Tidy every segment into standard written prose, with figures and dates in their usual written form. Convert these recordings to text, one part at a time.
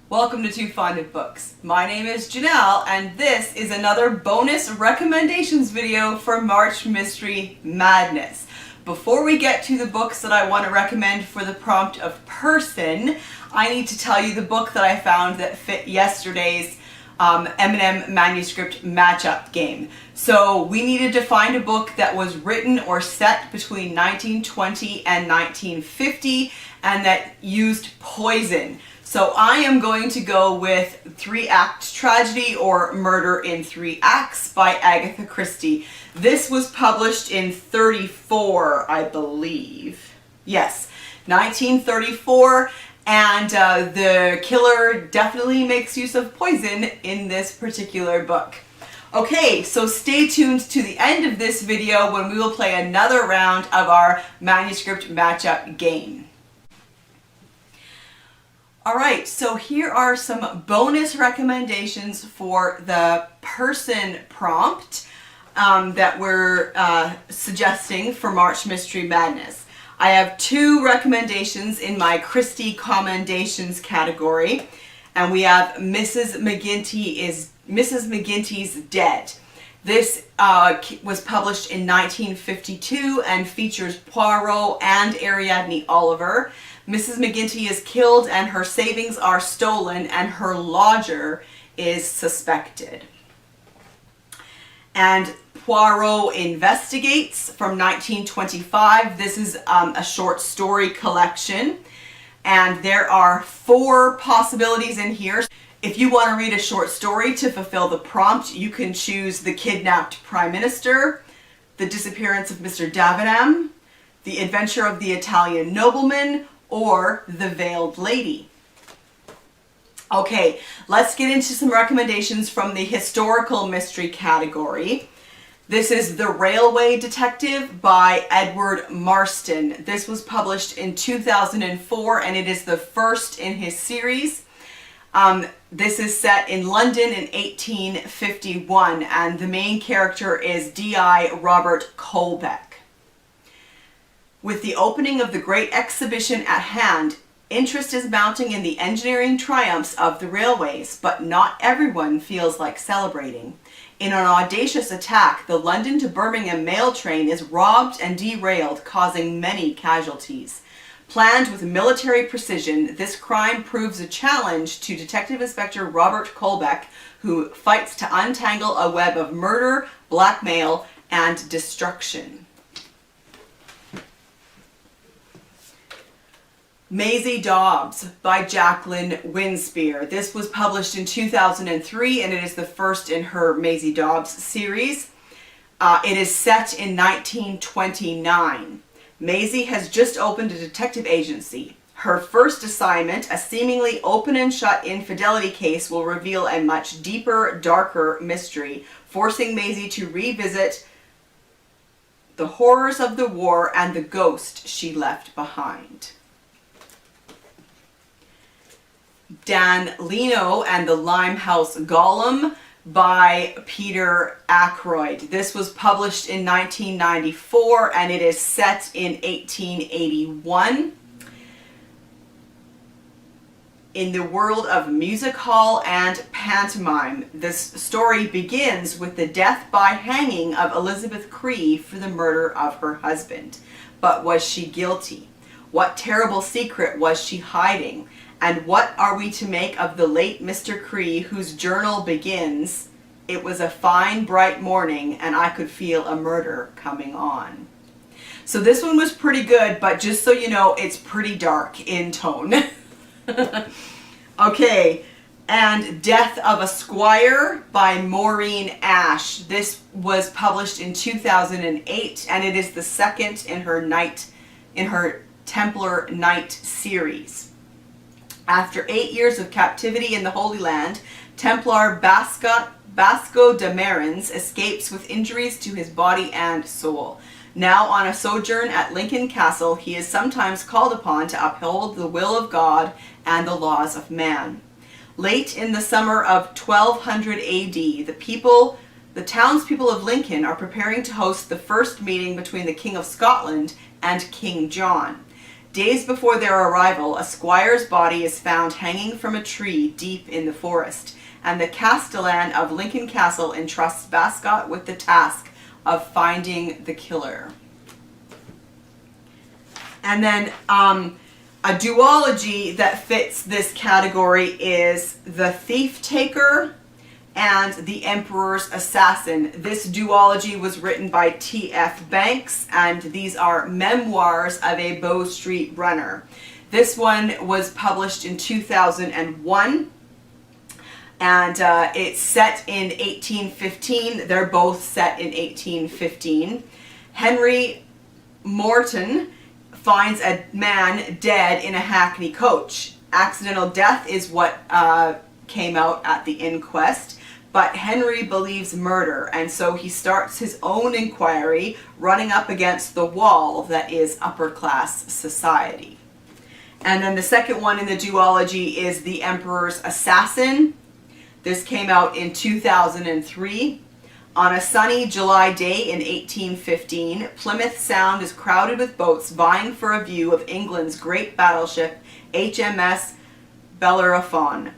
Welcome to Two Funded Books. My name is Janelle, and this is another bonus recommendations video for March Mystery Madness. Before we get to the books that I want to recommend for the prompt of person, I need to tell you the book that I found that fit yesterday's M&M manuscript matchup game. So we needed to find a book that was written or set between 1920 and 1950 and that used poison. So I am going to go with 3-Act Tragedy or Murder in 3 Acts by Agatha Christie. This was published in 34, I believe. Yes, 1934. And the killer definitely makes use of poison in this particular book. Okay, so stay tuned to the end of this video when we will play another round of our manuscript matchup game. Alright, so here are some bonus recommendations for the person prompt that we're suggesting for March Mystery Madness. I have 2 recommendations in my Christie Commendations category, and we have Mrs. McGinty's Dead. This was published in 1952 and features Poirot and Ariadne Oliver. Mrs. McGinty is killed and her savings are stolen, and her lodger is suspected. And Poirot Investigates from 1925. This is a short story collection, and there are 4 possibilities in here. If you want to read a short story to fulfill the prompt, you can choose The Kidnapped Prime Minister, The Disappearance of Mr. Davenham, The Adventure of the Italian Nobleman, or The Veiled Lady. Okay, let's get into some recommendations from the historical mystery category. This is The Railway Detective by Edward Marston. This was published in 2004 and it is the first in his series. This is set in London in 1851 and the main character is D.I. Robert Colbeck. With the opening of the Great Exhibition at hand, interest is mounting in the engineering triumphs of the railways, but not everyone feels like celebrating. In an audacious attack, the London to Birmingham mail train is robbed and derailed, causing many casualties. Planned with military precision, this crime proves a challenge to Detective Inspector Robert Colbeck, who fights to untangle a web of murder, blackmail, and destruction. Maisie Dobbs by Jacqueline Winspear. This was published in 2003 and it is the first in her Maisie Dobbs series. It is set in 1929. Maisie has just opened a detective agency. Her first assignment, a seemingly open and shut infidelity case, will reveal a much deeper, darker mystery, forcing Maisie to revisit the horrors of the war and the ghost she left behind. Leno and the Limehouse Golem by Peter Ackroyd. This was published in 1994 and it is set in 1881. In the world of music hall and pantomime, this story begins with the death by hanging of Elizabeth Cree for the murder of her husband. But was she guilty? What terrible secret was she hiding? And what are we to make of the late Mr. Cree, whose journal begins, "It was a fine bright morning and I could feel a murder coming on." So this one was pretty good, but just so you know, it's pretty dark in tone. Okay, and Death of a Squire by Maureen Ash. This was published in 2008 and it is the second in her Templar Knight series. After 8 years of captivity in the Holy Land, Templar Basco de Marins escapes with injuries to his body and soul. Now on a sojourn at Lincoln Castle, he is sometimes called upon to uphold the will of God and the laws of man. Late in the summer of 1200 AD, the townspeople of Lincoln are preparing to host the first meeting between the King of Scotland and King John. Days before their arrival, a squire's body is found hanging from a tree deep in the forest, and the castellan of Lincoln Castle entrusts Bascott with the task of finding the killer. And then a duology that fits this category is The Thief Taker and The Emperor's Assassin. This duology was written by T.F. Banks, and these are memoirs of a Bow Street runner. This one was published in 2001, and it's set in 1815. They're both set in 1815. Henry Morton finds a man dead in a hackney coach. Accidental death is what came out at the inquest, but Henry believes murder, and so he starts his own inquiry, running up against the wall that is upper class society. And then the second one in the duology is The Emperor's Assassin. This came out in 2003. On a sunny July day in 1815, Plymouth Sound is crowded with boats vying for a view of England's great battleship, HMS Bellerophon.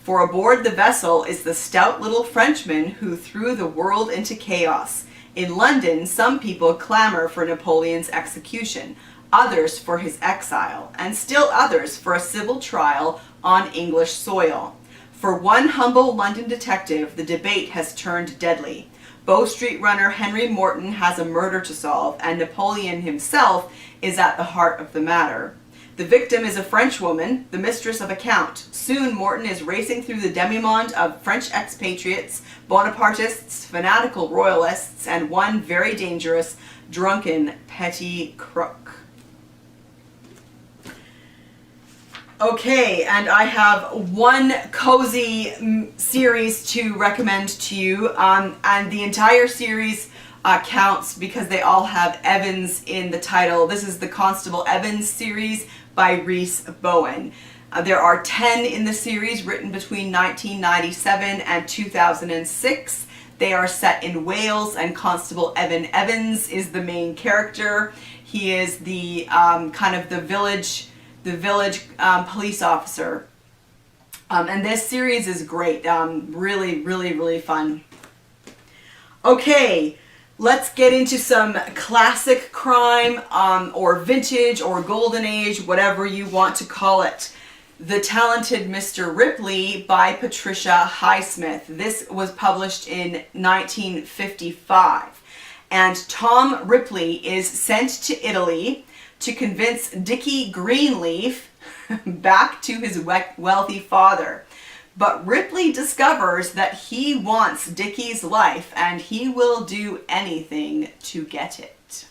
For aboard the vessel is the stout little Frenchman who threw the world into chaos. In London, some people clamor for Napoleon's execution, others for his exile, and still others for a civil trial on English soil. For one humble London detective, the debate has turned deadly. Bow Street runner Henry Morton has a murder to solve, and Napoleon himself is at the heart of the matter. The victim is a Frenchwoman, the mistress of a count. Soon Morton is racing through the demimonde of French expatriates, Bonapartists, fanatical royalists, and one very dangerous, drunken, petty crook. Okay, and I have one cozy series to recommend to you, and the entire series counts because they all have Evans in the title. This is the Constable Evans series by Rhys Bowen. There are 10 in the series, written between 1997 and 2006. They are set in Wales, and Constable Evans is the main character. He is the kind of the village police officer. And this series is great. Really fun. Okay, let's get into some classic crime, or vintage, or golden age, whatever you want to call it. The Talented Mr. Ripley by Patricia Highsmith. This was published in 1955. And Tom Ripley is sent to Italy to convince Dickie Greenleaf back to his wealthy father. But Ripley discovers that he wants Dickie's life, and he will do anything to get it.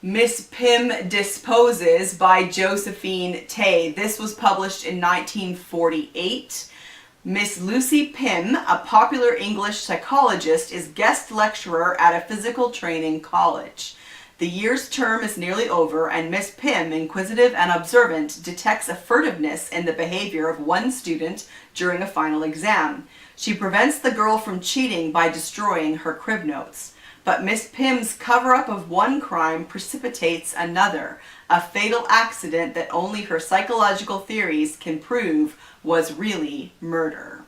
Miss Pym Disposes by Josephine Tay. This was published in 1948. Miss Lucy Pym, a popular English psychologist, is guest lecturer at a physical training college. The year's term is nearly over, and Miss Pym, inquisitive and observant, detects a furtiveness in the behavior of one student during a final exam. She prevents the girl from cheating by destroying her crib notes. But Miss Pym's cover-up of one crime precipitates another, a fatal accident that only her psychological theories can prove was really murder.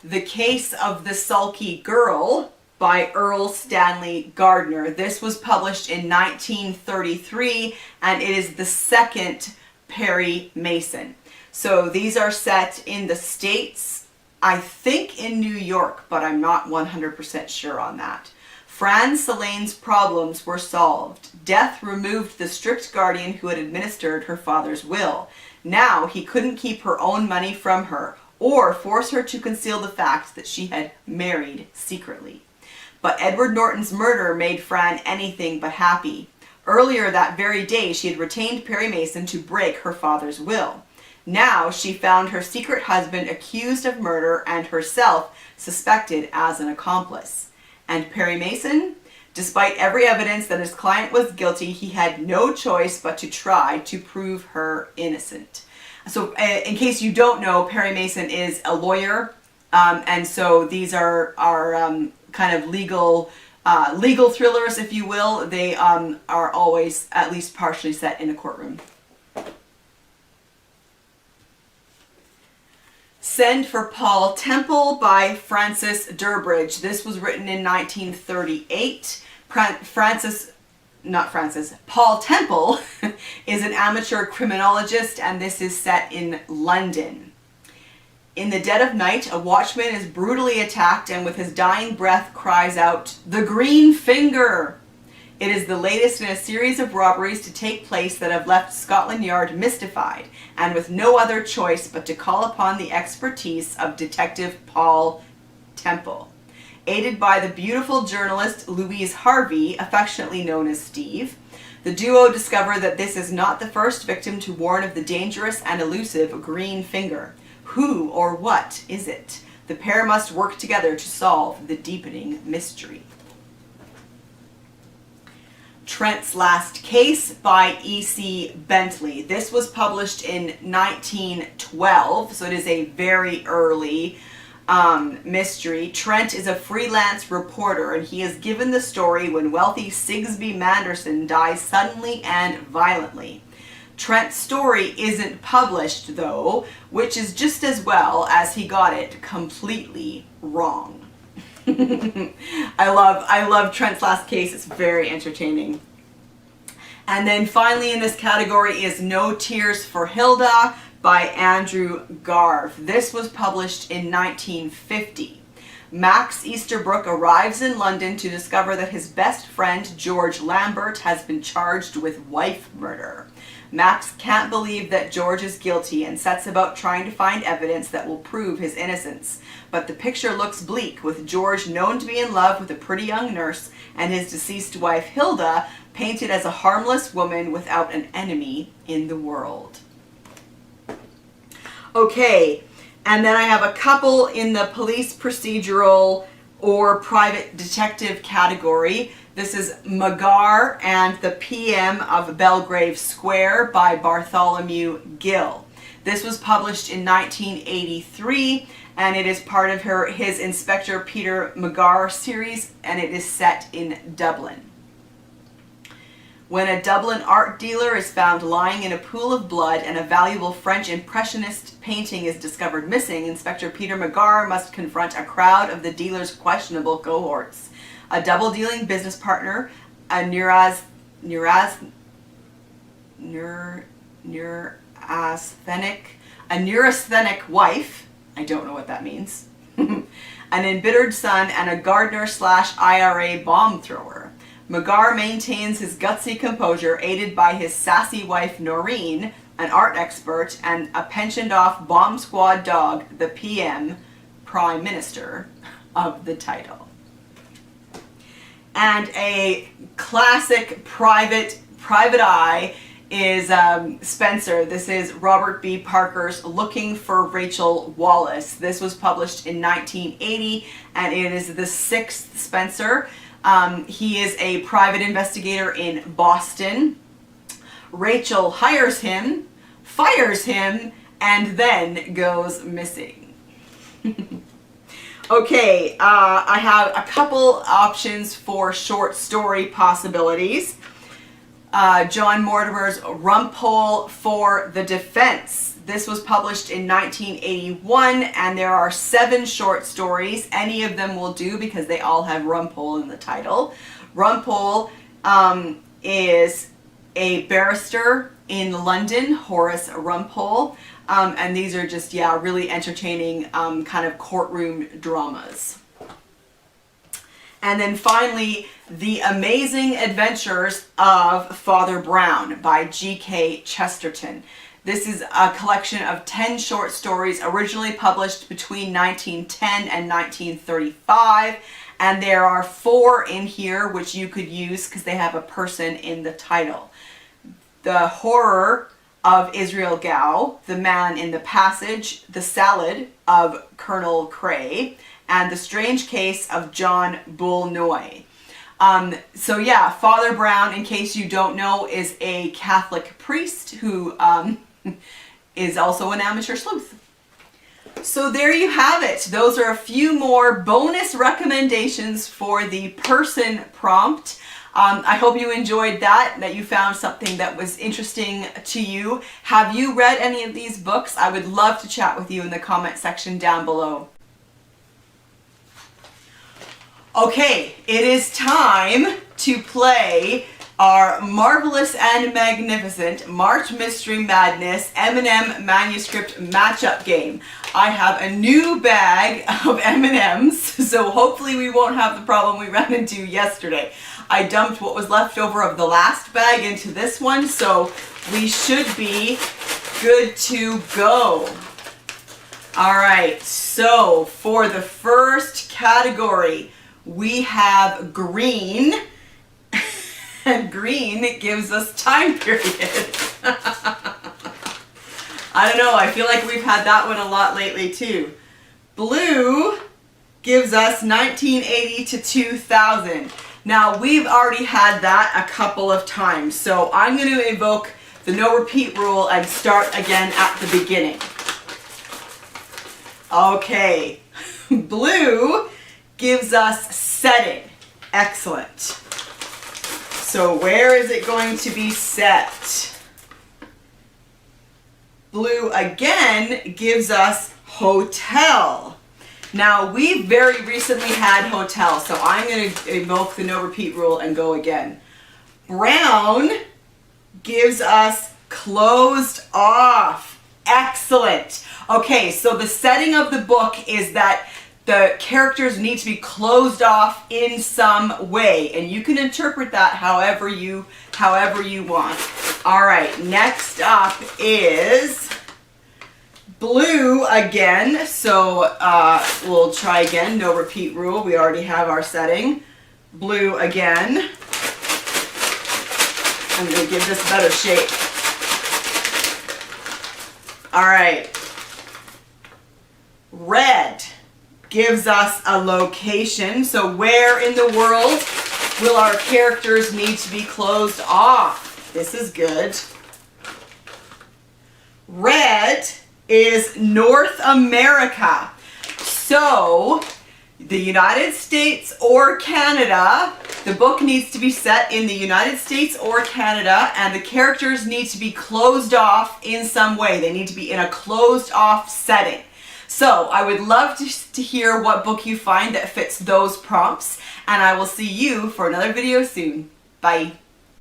The Case of the Sulky Girl by Erle Stanley Gardner. This was published in 1933, and it is the second Perry Mason. So these are set in the States, I think in New York, but I'm not 100% sure on that. Franz Selene's problems were solved. Death removed the strict guardian who had administered her father's will. Now he couldn't keep her own money from her, or force her to conceal the fact that she had married secretly. But Edward Norton's murder made Fran anything but happy. Earlier that very day, she had retained Perry Mason to break her father's will. Now she found her secret husband accused of murder and herself suspected as an accomplice. And Perry Mason? Despite every evidence that his client was guilty, he had no choice but to try to prove her innocent. So in case you don't know, Perry Mason is a lawyer, and so these are kind of legal legal thrillers, if you will, they are always at least partially set in a courtroom. Send for Paul Temple by Francis Durbridge. This was written in 1938. Paul Temple is an amateur criminologist, and this is set in London. In the dead of night, a watchman is brutally attacked and with his dying breath cries out, "The Green Finger!" It is the latest in a series of robberies to take place that have left Scotland Yard mystified and with no other choice but to call upon the expertise of Detective Paul Temple. Aided by the beautiful journalist Louise Harvey, affectionately known as Steve, the duo discover that this is not the first victim to warn of the dangerous and elusive Green Finger. Who or what is it? The pair must work together to solve the deepening mystery. Trent's Last Case by E.C. Bentley. This was published in 1912, so it is a very early mystery. Trent is a freelance reporter, and he is given the story when wealthy Sigsbee Manderson dies suddenly and violently. Trent's story isn't published, though, which is just as well, as he got it completely wrong. I love Trent's Last Case. It's very entertaining. And then finally in this category is No Tears for Hilda by Andrew Garve. This was published in 1950. Max Easterbrook arrives in London to discover that his best friend George Lambert has been charged with wife murder. Max can't believe that George is guilty and sets about trying to find evidence that will prove his innocence. But the picture looks bleak, with George known to be in love with a pretty young nurse and his deceased wife Hilda painted as a harmless woman without an enemy in the world. Okay, and then I have a couple in the police procedural or private detective category. This is Magar and the PM of Belgrave Square by Bartholomew Gill. This was published in 1983, and it is part of his Inspector Peter Magar series, and it is set in Dublin. When a Dublin art dealer is found lying in a pool of blood and a valuable French Impressionist painting is discovered missing, Inspector Peter Magar must confront a crowd of the dealer's questionable cohorts. A double-dealing business partner, a neurasthenic wife, I don't know what that means, an embittered son, and a Gardner/IRA bomb thrower. Magar maintains his gutsy composure, aided by his sassy wife Maureen, an art expert, and a pensioned-off bomb squad dog, the PM, Prime Minister of the title. And a classic private eye is Spencer. This is Robert B. Parker's Looking for Rachel Wallace. This was published in 1980, and it is the sixth Spencer. He is a private investigator in Boston. Rachel hires him, fires him, and then goes missing. Okay, I have a couple options for short story possibilities. John Mortimer's Rumpole for the Defense. This was published in 1981, and there are 7 short stories. Any of them will do because they all have Rumpole in the title. Rumpole is a barrister in London, Horace Rumpole, and these are just, really entertaining kind of courtroom dramas. And then finally, The Amazing Adventures of Father Brown by G.K. Chesterton. This is a collection of 10 short stories originally published between 1910 and 1935. And there are 4 in here which you could use because they have a person in the title. The Horror of Israel Gow, The Man in the Passage, The Salad of Colonel Cray, and The Strange Case of John Bulnoy. Father Brown, in case you don't know, is a Catholic priest who is also an amateur sleuth. So there you have it. Those are a few more bonus recommendations for the person prompt. I hope you enjoyed that you found something that was interesting to you. Have you read any of these books? I would love to chat with you in the comment section down below. Okay, it is time to play our marvelous and magnificent March Mystery Madness M&M manuscript matchup game. I have a new bag of M&Ms, so hopefully we won't have the problem we ran into yesterday. I dumped what was left over of the last bag into this one, so we should be good to go. All right, so for the first category, we have green, and green gives us time period. I don't know, I feel like we've had that one a lot lately too. Blue gives us 1980 to 2000. Now we've already had that a couple of times, so I'm going to invoke the no repeat rule and start again at the beginning. Okay, blue gives us setting. Excellent. So where is it going to be set? Blue again gives us hotel. Now we've very recently had hotel, so I'm going to invoke the no repeat rule and go again. Brown gives us closed off. Excellent. Okay, so the setting of the book is that the characters need to be closed off in some way, and you can interpret that however you want. All right, next up is blue again, so we'll try again, no repeat rule. We already have our setting. Blue again. I'm going to give this a better shape. All right. Red gives us a location. So where in the world will our characters need to be closed off? This is good. Red is North America. So the United States or Canada, the book needs to be set in the United States or Canada, and the characters need to be closed off in some way. They need to be in a closed off setting. So I would love to hear what book you find that fits those prompts, and I will see you for another video soon. Bye.